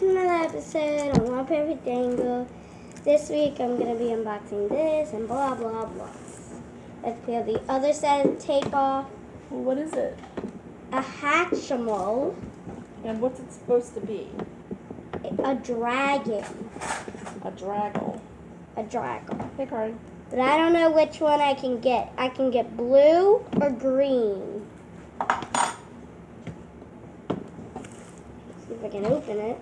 to another episode on One Perfect Angle. This week I'm going to be unboxing this and blah blah blah. Let's peel the other side of the tape off. Well, what is it? A hatchimal. And what's it supposed to be? A dragon. A draggle. A dragon. Hey, Cardi. But I don't know which one I can get. I can get blue or green. See if I can open it.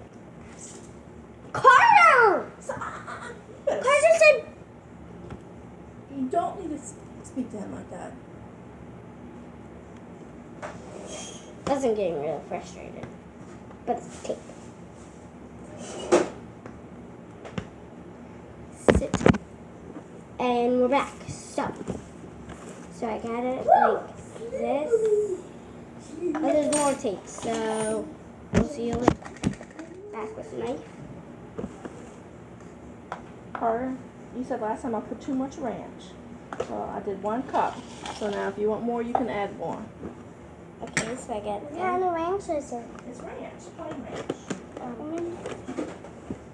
Carter! Carter said... You don't need to speak to him like that. I'm getting really frustrated. But it's tape. Sit. And we're back. So I got it like this. Oh, there's more tape. So we'll see you later. Back with a knife. Carter, you said last time I put too much ranch. So I did 1 cup. So now if you want more, you can add more. Okay, so I got what kind of ranch is it? It's ranch, plain ranch.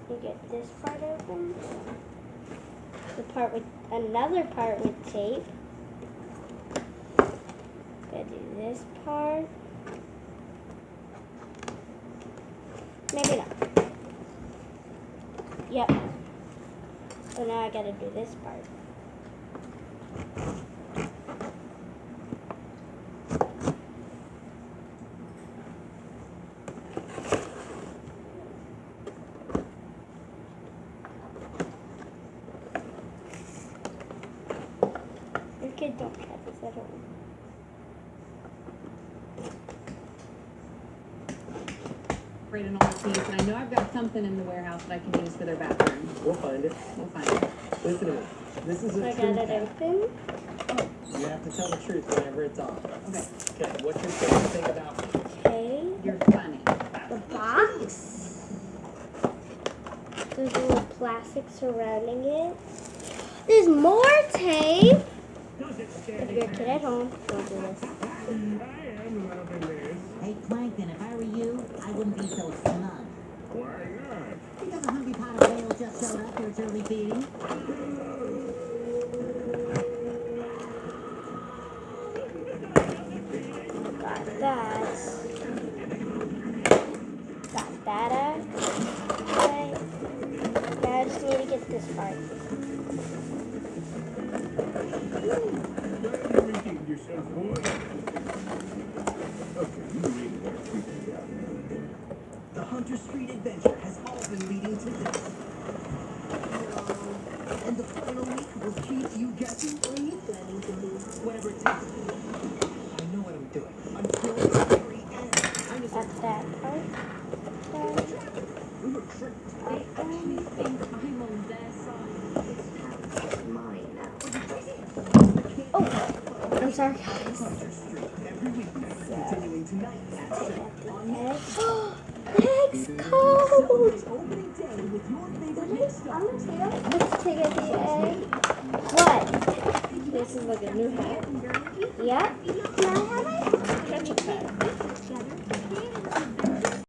You get this part open. The part with another part with tape. Gotta do this part. Maybe not. Yep. So now I gotta do this part. Your kids don't have this at home. Great on all the teams, and I know I've got something in the warehouse that I can use for their bathroom. We'll find it. We'll find it. Listen to me. This is So a I got truth it test. open. You have to tell the truth whenever it's on. Okay. Okay, what's your favorite thing about me? Okay. You're funny. The box. There's a little plastic surrounding it. There's more tape. If you're a kid at home, don't do this. Hey, Plankton, if I were you, I wouldn't be so smug. Why not? Because a hungry pot of whale just showed up for its early feeding. Got that. Got that out. Okay. Now I just need to get this part. You redeemed yourself, boy. Okay, you really want to treat me out. The Hunter Street adventure has all been leading to this. And the final week will keep you guessing. What are you planning to do? Whatever it takes. I know what I'm doing. Until the very end. I'm just Got that part. we were tricked. I only think I'm on their side. It's mine now. Oh, I'm sorry, guys. Hunter Street every weeknight, continuing tonight at 7 on Legs cold. opening day with your favorite mix Let's take out the egg. What? This is like a new hat. Yep. Can I have it?